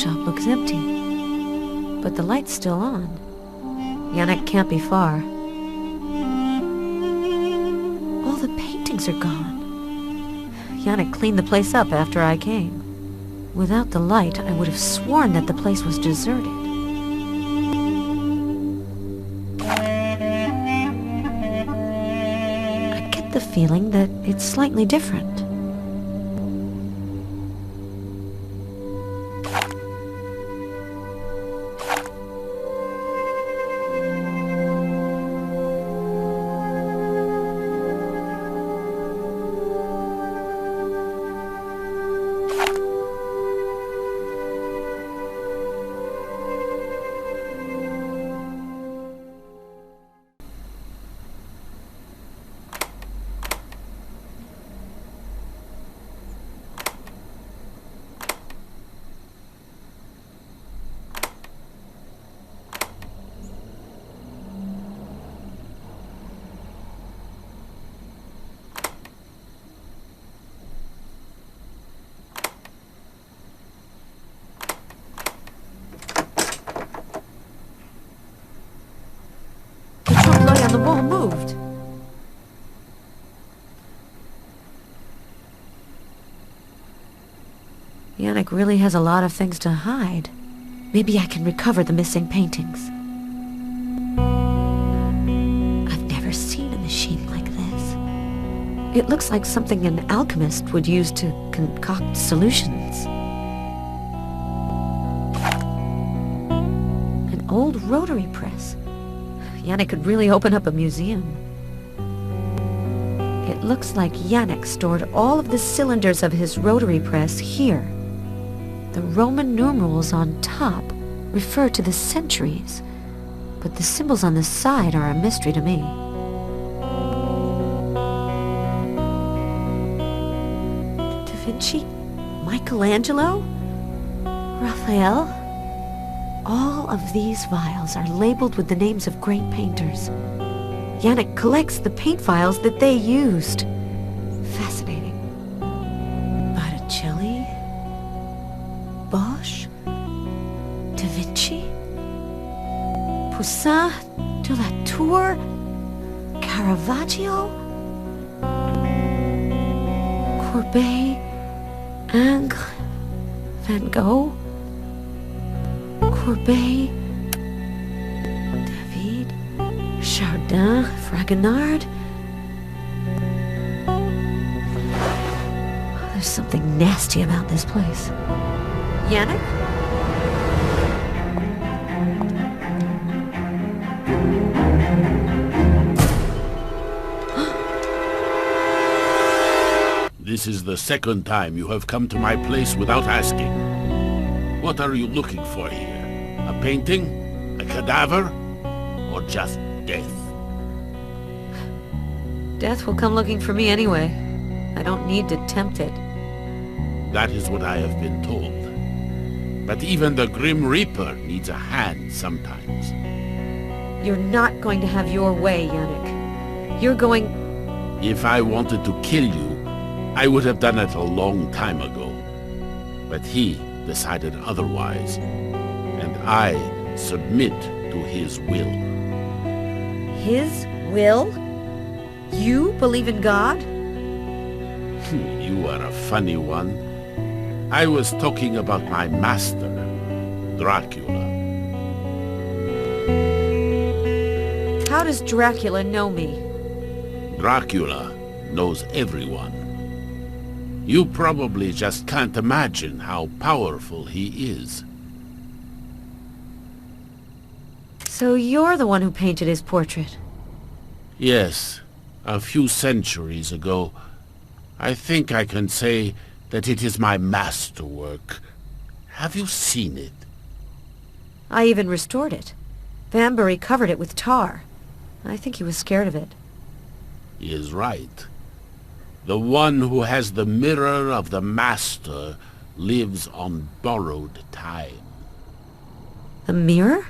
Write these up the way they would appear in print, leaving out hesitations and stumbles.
bookshop looks empty. But the light's still on. Yanek can't be far. All the paintings are gone. Yanek cleaned the place up after I came. Without the light, I would have sworn that the place was deserted. I get the feeling that it's slightly different. The wall moved. Yanek really has a lot of things to hide. Maybe I can recover the missing paintings. I've never seen a machine like this. It looks like something an alchemist would use to concoct solutions. An old rotary press. Yanek could really open up a museum. It looks like Yanek stored all of the cylinders of his rotary press here. The Roman numerals on top refer to the centuries, but the symbols on the side are a mystery to me. Da Vinci? Michelangelo? Raphael? All of these vials are labeled with the names of great painters. Yanek collects the paint vials that they used. Fascinating. Botticelli? Bosch? Da Vinci? Poussin? De la Tour? Caravaggio? Courbet? Ingres? Van Gogh? Courbet, David, Chardin, Fragonard. There's something nasty about this place. Yanek? This is the second time you have come to my place without asking. What are you looking for here? A painting? A cadaver? Or just death? Death will come looking for me anyway. I don't need to tempt it. That is what I have been told. But even the Grim Reaper needs a hand sometimes. You're not going to have your way, Yanek. You're going... If I wanted to kill you, I would have done it a long time ago. But he decided otherwise. And I submit to his will. His will? You believe in God? You are a funny one. I was talking about my master, Dracula. How does Dracula know me? Dracula knows everyone. You probably just can't imagine how powerful he is. So you're the one who painted his portrait? Yes, a few centuries ago. I think I can say that it is my masterwork. Have you seen it? I even restored it. Vanbury covered it with tar. I think he was scared of it. He is right. The one who has the mirror of the master lives on borrowed time. The mirror?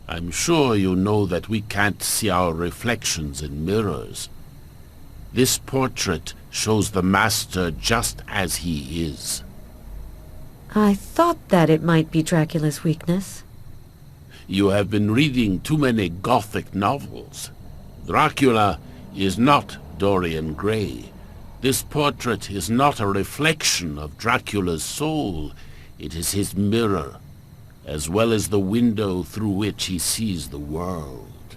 I'm sure you know that we can't see our reflections in mirrors. This portrait shows the master just as he is. I thought that it might be Dracula's weakness. You have been reading too many Gothic novels. Dracula is not Dorian Gray. This portrait is not a reflection of Dracula's soul. It is his mirror, as well as the window through which he sees the world.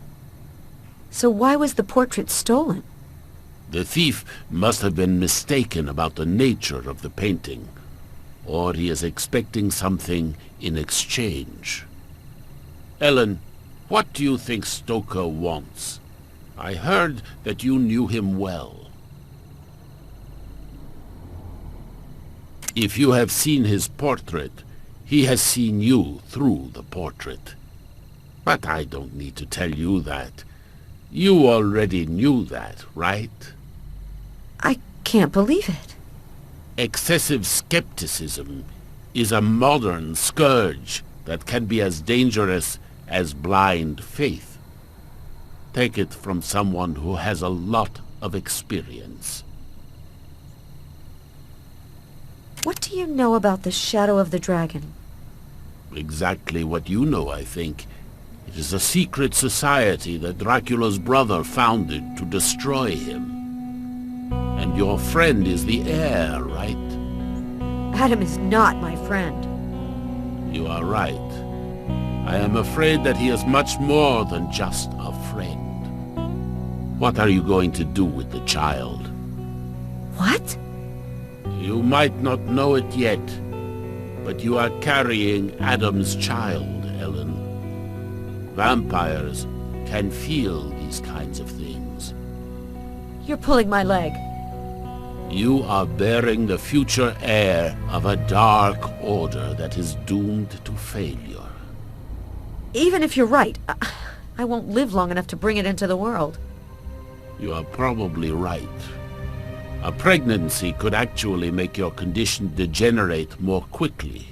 So why was the portrait stolen? The thief must have been mistaken about the nature of the painting, or he is expecting something in exchange. Ellen, what do you think Stoker wants? I heard that you knew him well. If you have seen his portrait, he has seen you through the portrait. But I don't need to tell you that. You already knew that, right? I can't believe it. Excessive skepticism is a modern scourge that can be as dangerous as blind faith. Take it from someone who has a lot of experience. What do you know about the Shadow of the Dragon? Exactly what you know, I think. It is a secret society that Dracula's brother founded to destroy him. And your friend is the heir, right? Adam is not my friend. You are right. I am afraid that he is much more than just a friend. What are you going to do with the child? What? You might not know it yet, but you are carrying Adam's child, Ellen. Vampires can feel these kinds of things. You're pulling my leg. You are bearing the future heir of a dark order that is doomed to failure. Even if you're right, I won't live long enough to bring it into the world. You are probably right. A pregnancy could actually make your condition degenerate more quickly.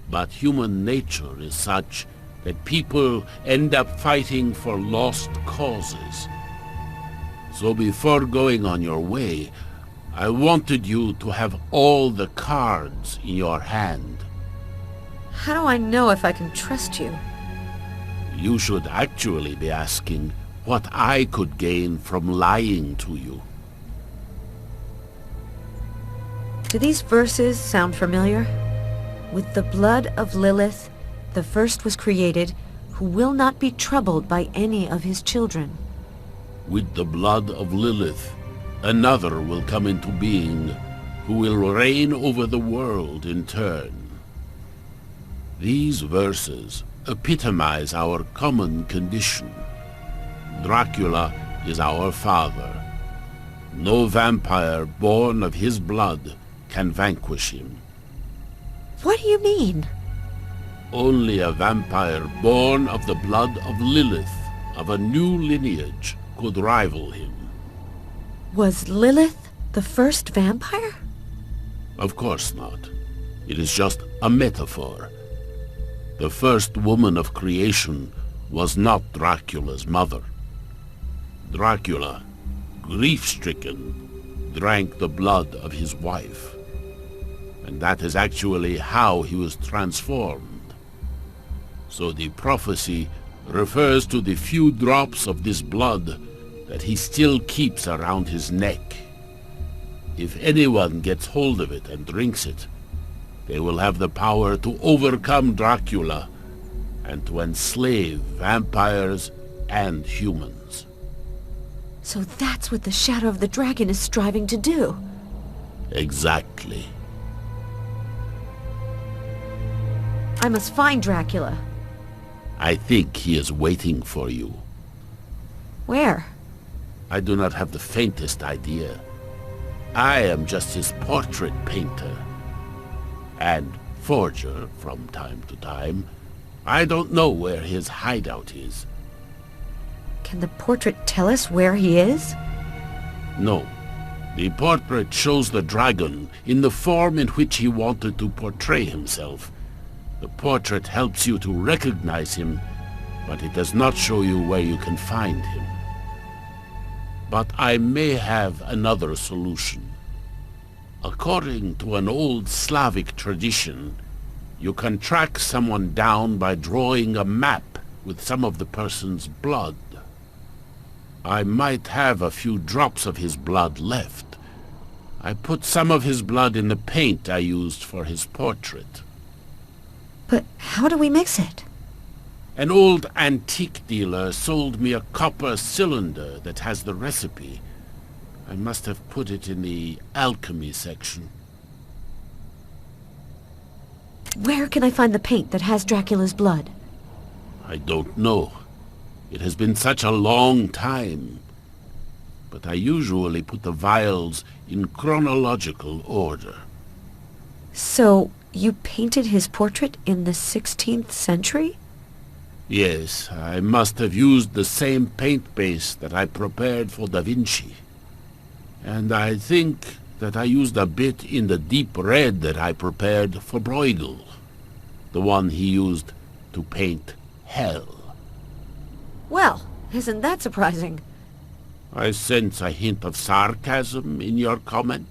But human nature is such that people end up fighting for lost causes. So before going on your way, I wanted you to have all the cards in your hand. How do I know if I can trust you? You should actually be asking what I could gain from lying to you. Do these verses sound familiar? With the blood of Lilith, the first was created, who will not be troubled by any of his children. With the blood of Lilith, another will come into being, who will reign over the world in turn. These verses epitomize our common condition. Dracula is our father. No vampire born of his blood can vanquish him. What do you mean? Only a vampire born of the blood of Lilith, of a new lineage, could rival him. Was Lilith the first vampire? Of course not. It is just a metaphor. The first woman of creation was not Dracula's mother. Dracula, grief-stricken, drank the blood of his wife. And that is actually how he was transformed. So the prophecy refers to the few drops of this blood that he still keeps around his neck. If anyone gets hold of it and drinks it, they will have the power to overcome Dracula and to enslave vampires and humans. So that's what the Shadow of the Dragon is striving to do. Exactly. I must find Dracula. I think he is waiting for you. Where? I do not have the faintest idea. I am just his portrait painter. And forger from time to time. I don't know where his hideout is. Can the portrait tell us where he is? No. The portrait shows the dragon in the form in which he wanted to portray himself. The portrait helps you to recognize him, but it does not show you where you can find him. But I may have another solution. According to an old Slavic tradition, you can track someone down by drawing a map with some of the person's blood. I might have a few drops of his blood left. I put some of his blood in the paint I used for his portrait. But how do we mix it? An old antique dealer sold me a copper cylinder that has the recipe. I must have put it in the alchemy section. Where can I find the paint that has Dracula's blood? I don't know. It has been such a long time. But I usually put the vials in chronological order. So, you painted his portrait in the 16th century? Yes, I must have used the same paint base that I prepared for Da Vinci. And I think that I used a bit in the deep red that I prepared for Bruegel, the one he used to paint hell. Well, isn't that surprising? I sense a hint of sarcasm in your comment.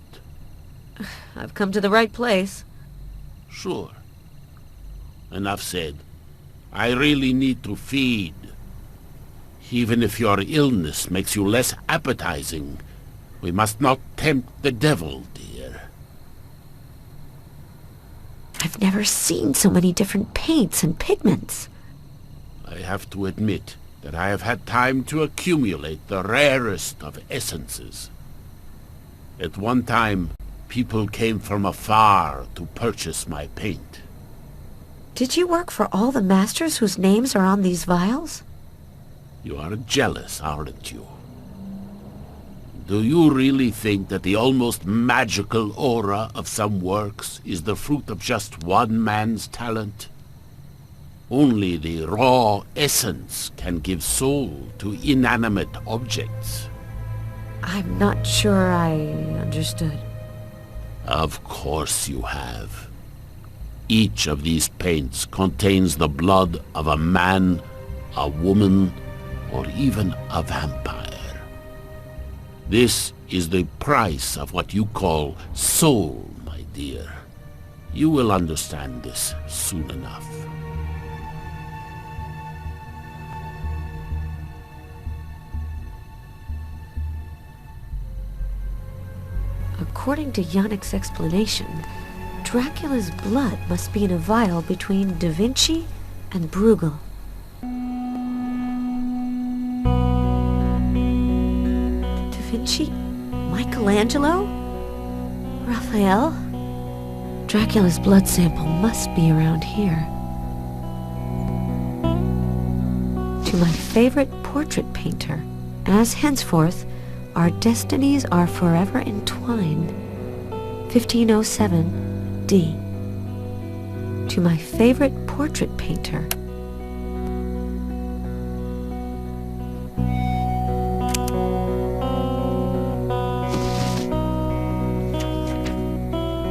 I've come to the right place. Sure. Enough said. I really need to feed. Even if your illness makes you less appetizing, we must not tempt the devil, dear. I've never seen so many different paints and pigments. I have to admit that I have had time to accumulate the rarest of essences. At one time, people came from afar to purchase my paint. Did you work for all the masters whose names are on these vials? You are jealous, aren't you? Do you really think that the almost magical aura of some works is the fruit of just one man's talent? Only the raw essence can give soul to inanimate objects. I'm not sure I understood. Of course you have. Each of these paints contains the blood of a man, a woman, or even a vampire. This is the price of what you call soul, my dear. You will understand this soon enough. According to Yanek's explanation, Dracula's blood must be in a vial between Da Vinci and Bruegel. Da Vinci? Michelangelo? Raphael? Dracula's blood sample must be around here. To my favorite portrait painter, as henceforth our destinies are forever entwined. 1507 D. To my favorite portrait painter.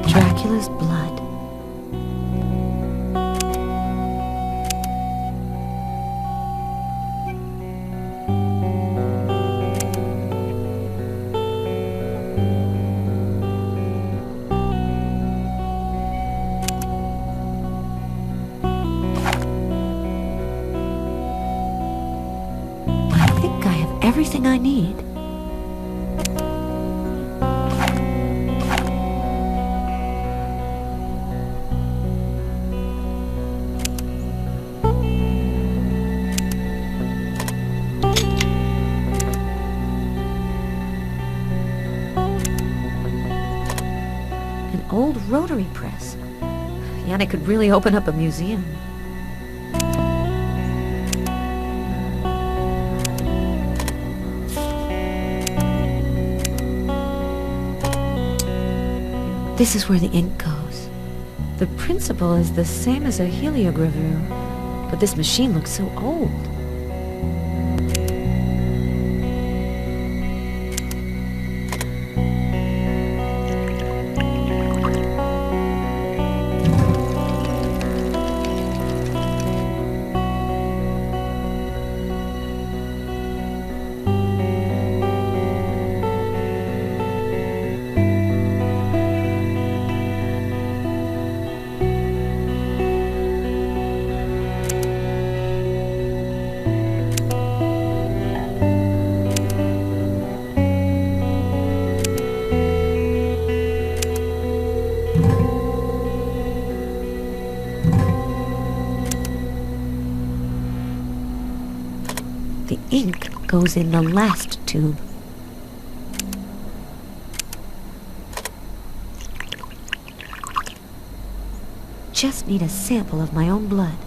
Dracula's blood. Everything I need. An old rotary press. Yanek could really open up a museum. This is where the ink goes. The principle is the same as a heliogravure, but this machine looks so old. ink goes in the last tube. Just need a sample of my own blood.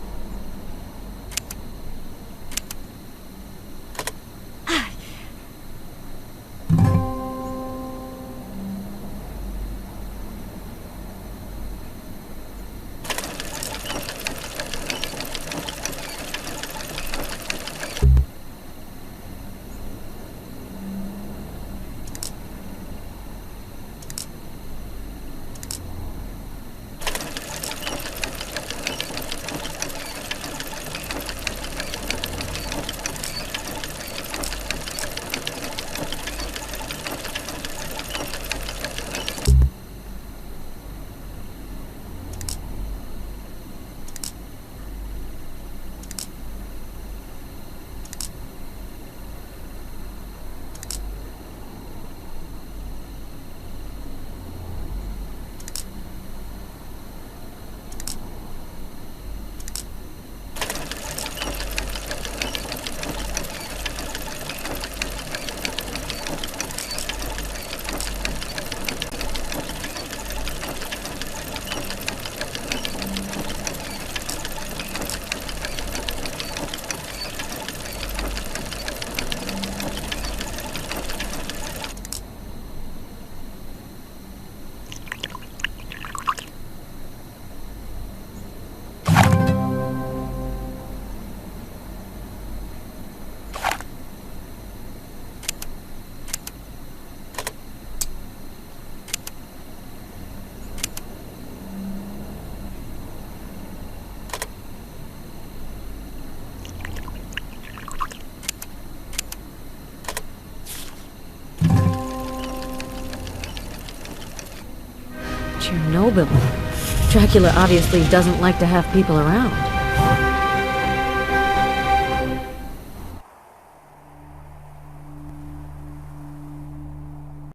Chernobyl. Dracula obviously doesn't like to have people around.